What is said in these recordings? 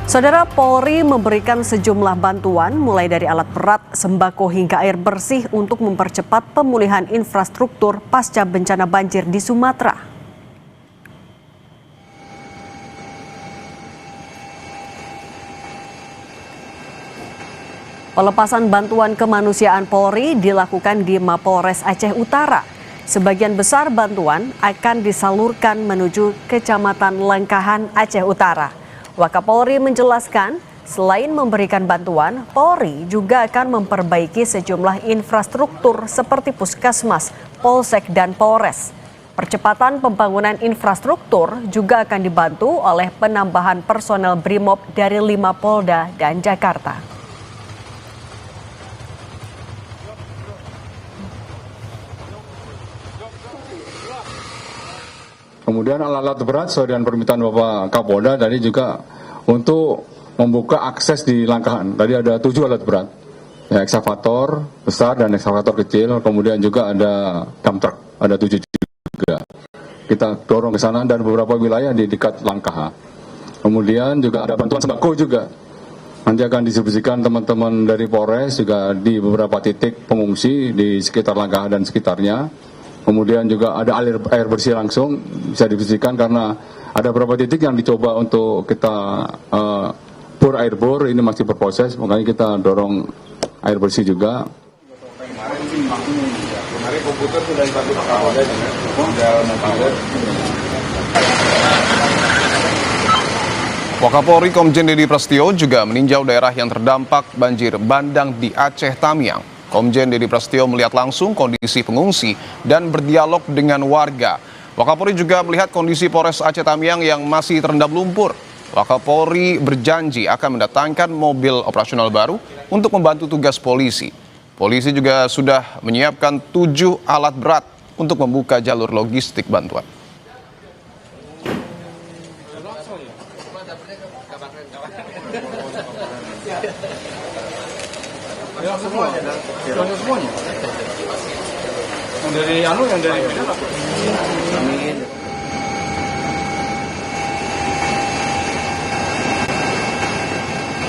Saudara, Polri memberikan sejumlah bantuan mulai dari alat berat, sembako hingga air bersih untuk mempercepat pemulihan infrastruktur pasca bencana banjir di Sumatera. Pelepasan bantuan kemanusiaan Polri dilakukan di Mapolres Aceh Utara. Sebagian besar bantuan akan disalurkan menuju Kecamatan Lengkahan, Aceh Utara. Wakapolri menjelaskan, selain memberikan bantuan, Polri juga akan memperbaiki sejumlah infrastruktur seperti puskesmas, polsek, dan polres. Percepatan pembangunan infrastruktur juga akan dibantu oleh penambahan personel BRIMOB dari 5 Polda dan Jakarta. Kemudian alat-alat berat sesuai dengan permintaan Bapak Kapolda tadi juga untuk membuka akses di Langkahan. Tadi ada 7 alat berat, ya, ekskavator besar dan ekskavator kecil. Kemudian juga ada dump truck, ada 7 juga. Kita dorong ke sana dan beberapa wilayah di dekat Langkahan. Kemudian juga ada bantuan sembako juga. Nanti akan didistribusikan teman-teman dari Polres juga di beberapa titik pengungsi di sekitar Langkahan dan sekitarnya. Kemudian juga ada air bersih langsung bisa dibersihkan karena ada beberapa titik yang dicoba untuk kita bor air bor, ini masih berproses, makanya kita dorong air bersih juga. Kemarin komputer sudah dibantu Pak Kapolda Wakapolri Komjen Deddy Prasetyo juga meninjau daerah yang terdampak banjir bandang di Aceh Tamiang. Komjen Deddy Prasetyo melihat langsung kondisi pengungsi dan berdialog dengan warga. Wakapolri juga melihat kondisi Polres Aceh Tamiang yang masih terendam lumpur. Wakapolri berjanji akan mendatangkan mobil operasional baru untuk membantu tugas polisi. Polisi juga sudah menyiapkan 7 alat berat untuk membuka jalur logistik bantuan. Ya, semuanya. Yang dari yang dari Medan. Amin.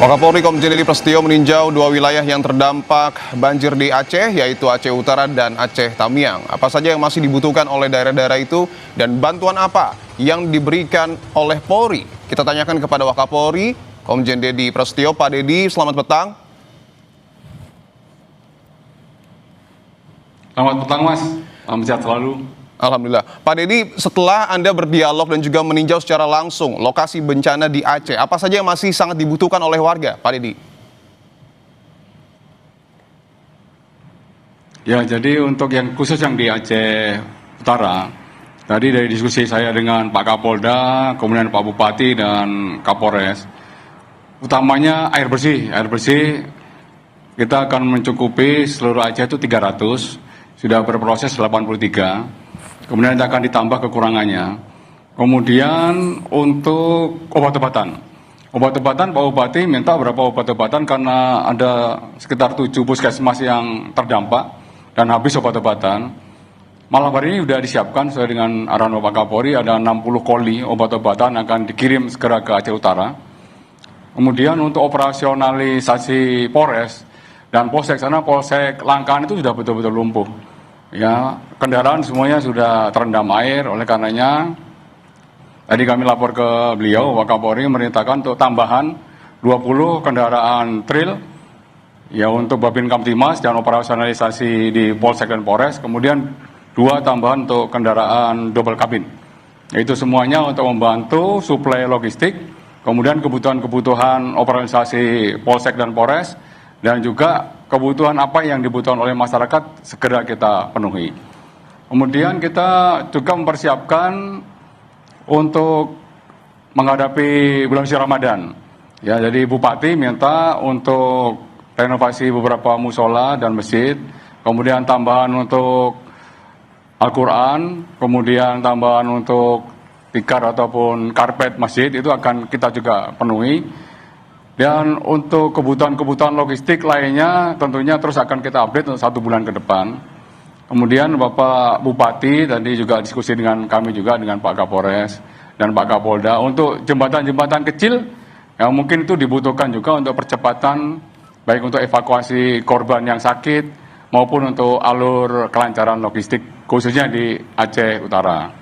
Wakapolri Komjen Deddy Prasetyo meninjau 2 wilayah yang terdampak banjir di Aceh, yaitu Aceh Utara dan Aceh Tamiang. Apa saja yang masih dibutuhkan oleh daerah-daerah itu dan bantuan apa yang diberikan oleh Polri? Kita tanyakan kepada Wakapolri Komjen Deddy Prasetyo. Pak Deddy, selamat petang. Selamat petang, Mas. Salam sehat selalu. Alhamdulillah. Pak Deddy, setelah Anda berdialog dan juga meninjau secara langsung lokasi bencana di Aceh, apa saja yang masih sangat dibutuhkan oleh warga, Pak Deddy? Ya, jadi untuk yang khusus yang di Aceh Utara, tadi dari diskusi saya dengan Pak Kapolda, kemudian Pak Bupati dan Kapolres, utamanya air bersih. Air bersih kita akan mencukupi seluruh Aceh itu 300, sudah berproses 83, kemudian akan ditambah kekurangannya. Kemudian untuk obat-obatan, Pak Bupati minta berapa obat-obatan karena ada sekitar 7 puskesmas yang terdampak dan habis obat-obatan. Malam hari ini sudah disiapkan sesuai dengan arahan Bapak Kapolri, ada 60 koli obat-obatan akan dikirim segera ke Aceh Utara. Kemudian untuk operasionalisasi Polres dan Polsek, sana Polsek Langkahan itu sudah betul-betul lumpuh. Ya, kendaraan semuanya sudah terendam air, oleh karenanya tadi kami lapor ke beliau, Wakapolri merintahkan untuk tambahan 20 kendaraan trail ya untuk Babin Kamtimas dan operasionalisasi di Polsek dan Polres, kemudian 2 tambahan untuk kendaraan double kabin. Itu semuanya untuk membantu suplai logistik, kemudian kebutuhan-kebutuhan operasionalisasi Polsek dan Polres, dan juga kebutuhan apa yang dibutuhkan oleh masyarakat segera kita penuhi. Kemudian kita juga mempersiapkan untuk menghadapi bulan suci Ramadan. Ya, jadi Bupati minta untuk renovasi beberapa musola dan masjid, kemudian tambahan untuk Al-Quran, kemudian tambahan untuk tikar ataupun karpet masjid, itu akan kita juga penuhi. Dan untuk kebutuhan-kebutuhan logistik lainnya tentunya terus akan kita update untuk 1 bulan ke depan. Kemudian Bapak Bupati tadi juga diskusi dengan kami juga, dengan Pak Kapolres dan Pak Kapolda, untuk jembatan-jembatan kecil yang mungkin itu dibutuhkan juga untuk percepatan baik untuk evakuasi korban yang sakit maupun untuk alur kelancaran logistik khususnya di Aceh Utara.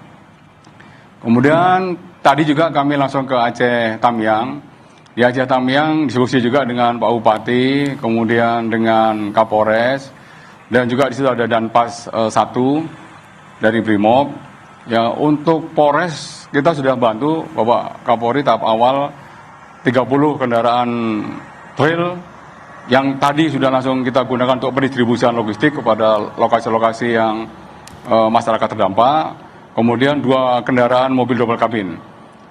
Kemudian tadi juga kami langsung ke Aceh Tamiang. Di Aceh Tamiang diskusi juga dengan Pak Bupati, kemudian dengan Kapolres, dan juga di situ ada Danpas 1 dari Brimob. Ya, untuk Polres kita sudah bantu Bapak Kapolri tahap awal 30 kendaraan trail yang tadi sudah langsung kita gunakan untuk pendistribusian logistik kepada lokasi-lokasi yang masyarakat terdampak. Kemudian 2 kendaraan mobil double kabin.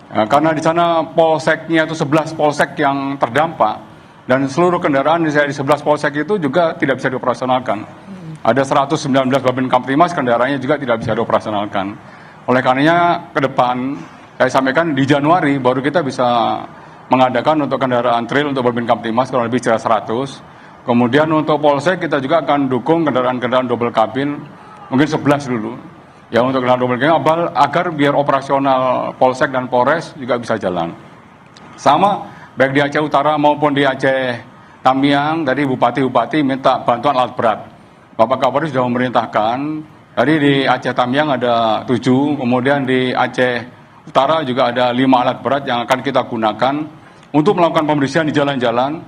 Karena di sana polseknya itu 11 polsek yang terdampak dan seluruh kendaraan di 11 polsek itu juga tidak bisa dioperasionalkan. Ada 119 Babin Kamtibmas kendaraannya juga tidak bisa dioperasionalkan. Oleh karenanya ke depan saya sampaikan di Januari baru kita bisa mengadakan untuk kendaraan trail untuk Babin Kamtibmas kurang lebih 100. Kemudian untuk polsek kita juga akan dukung kendaraan-kendaraan double kabin mungkin 11 dulu. Ya untuk kendaraan double kabin agar biar operasional polsek dan Polres juga bisa jalan. Sama baik di Aceh Utara maupun di Aceh Tamiang dari bupati-bupati minta bantuan alat berat. Bapak Kapolri sudah memerintahkan. Tadi di Aceh Tamiang ada 7, kemudian di Aceh Utara juga ada 5 alat berat yang akan kita gunakan untuk melakukan pembersihan di jalan-jalan,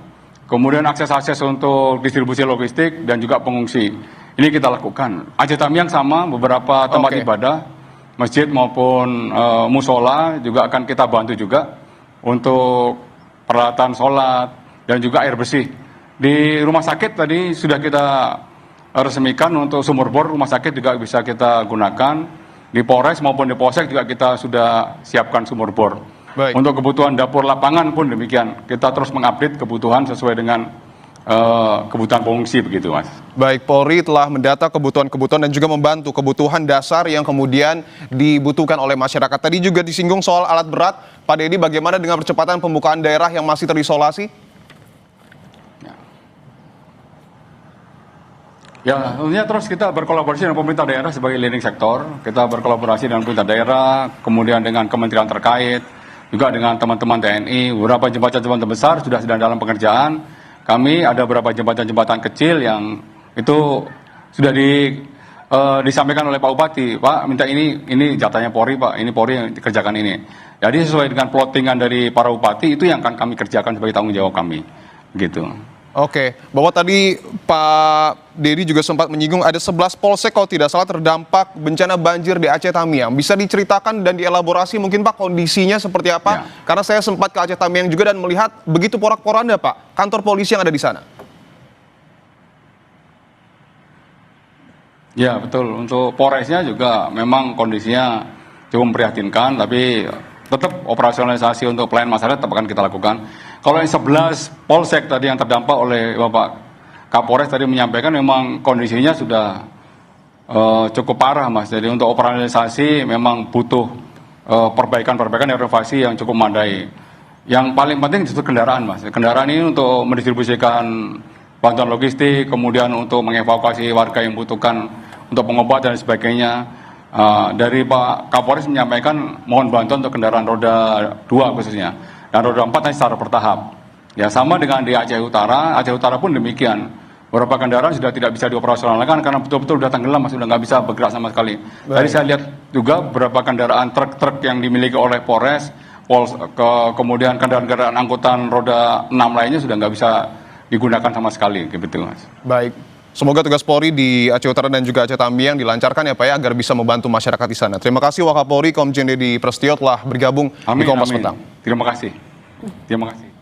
kemudian akses-akses untuk distribusi logistik dan juga pengungsi. Ini kita lakukan. Aceh Tamiang sama, beberapa tempat ibadah, masjid maupun musola juga akan kita bantu juga untuk peralatan sholat dan juga air bersih. Di rumah sakit tadi sudah kita resmikan untuk sumur bor rumah sakit juga bisa kita gunakan. Di Polres maupun di Polsek juga kita sudah siapkan sumur bor. Baik. Untuk kebutuhan dapur lapangan pun demikian. Kita terus mengupdate kebutuhan sesuai dengan kebutuhan pengungsi begitu, Mas. Baik, Polri telah mendata kebutuhan-kebutuhan dan juga membantu kebutuhan dasar yang kemudian dibutuhkan oleh masyarakat. Tadi juga disinggung soal alat berat. Pak Dedi, bagaimana dengan percepatan pembukaan daerah yang masih terisolasi? Ya, tentunya terus kita berkolaborasi dengan pemerintah daerah sebagai leading sektor. Kita berkolaborasi dengan pemerintah daerah, kemudian dengan kementerian terkait, juga dengan teman-teman TNI. Beberapa jembatan-jembatan besar sudah sedang dalam pengerjaan. Kami ada beberapa jembatan-jembatan kecil yang itu sudah disampaikan oleh Pak Bupati. Pak, minta ini jatahnya Polri, Pak. Ini Polri yang dikerjakan ini. Jadi sesuai dengan plottingan dari para bupati, itu yang akan kami kerjakan sebagai tanggung jawab kami. Gitu. Oke, bahwa tadi Pak Dedi juga sempat menyinggung ada 11 polsek kalau tidak salah terdampak bencana banjir di Aceh Tamiang. Bisa diceritakan dan dielaborasi mungkin Pak kondisinya seperti apa? Ya. Karena saya sempat ke Aceh Tamiang juga dan melihat begitu porak-poranda Pak, kantor polisi yang ada di sana. Ya betul, untuk Polresnya juga memang kondisinya cukup memprihatinkan, tapi tetap operasionalisasi untuk pelayanan masyarakat tetap akan kita lakukan. Kalau yang 11 polsek tadi yang terdampak oleh Bapak Kapolres tadi menyampaikan memang kondisinya sudah cukup parah, Mas. Jadi untuk operasionalisasi memang butuh perbaikan-perbaikan dan renovasi yang cukup memadai. Yang paling penting justru kendaraan, Mas. Kendaraan ini untuk mendistribusikan bantuan logistik, kemudian untuk mengevakuasi warga yang membutuhkan untuk pengobatan dan sebagainya. Dari Pak Kapolres menyampaikan mohon bantuan untuk kendaraan roda 2 khususnya. Dan roda 4 nanti secara bertahap. Ya sama dengan di Aceh Utara pun demikian. Beberapa kendaraan sudah tidak bisa dioperasionalkan karena betul-betul sudah tenggelam, sudah nggak bisa bergerak sama sekali. Tadi saya lihat juga beberapa kendaraan truk-truk yang dimiliki oleh Polres, kemudian kendaraan-kendaraan angkutan roda 6 lainnya sudah nggak bisa digunakan sama sekali, gitu Mas. Baik, semoga tugas Polri di Aceh Utara dan juga Aceh Tamiang dilancarkan ya Pak ya, agar bisa membantu masyarakat di sana. Terima kasih Wakapolri Komjen Dedi Prasetyo telah bergabung di Kompas Petang. Terima kasih.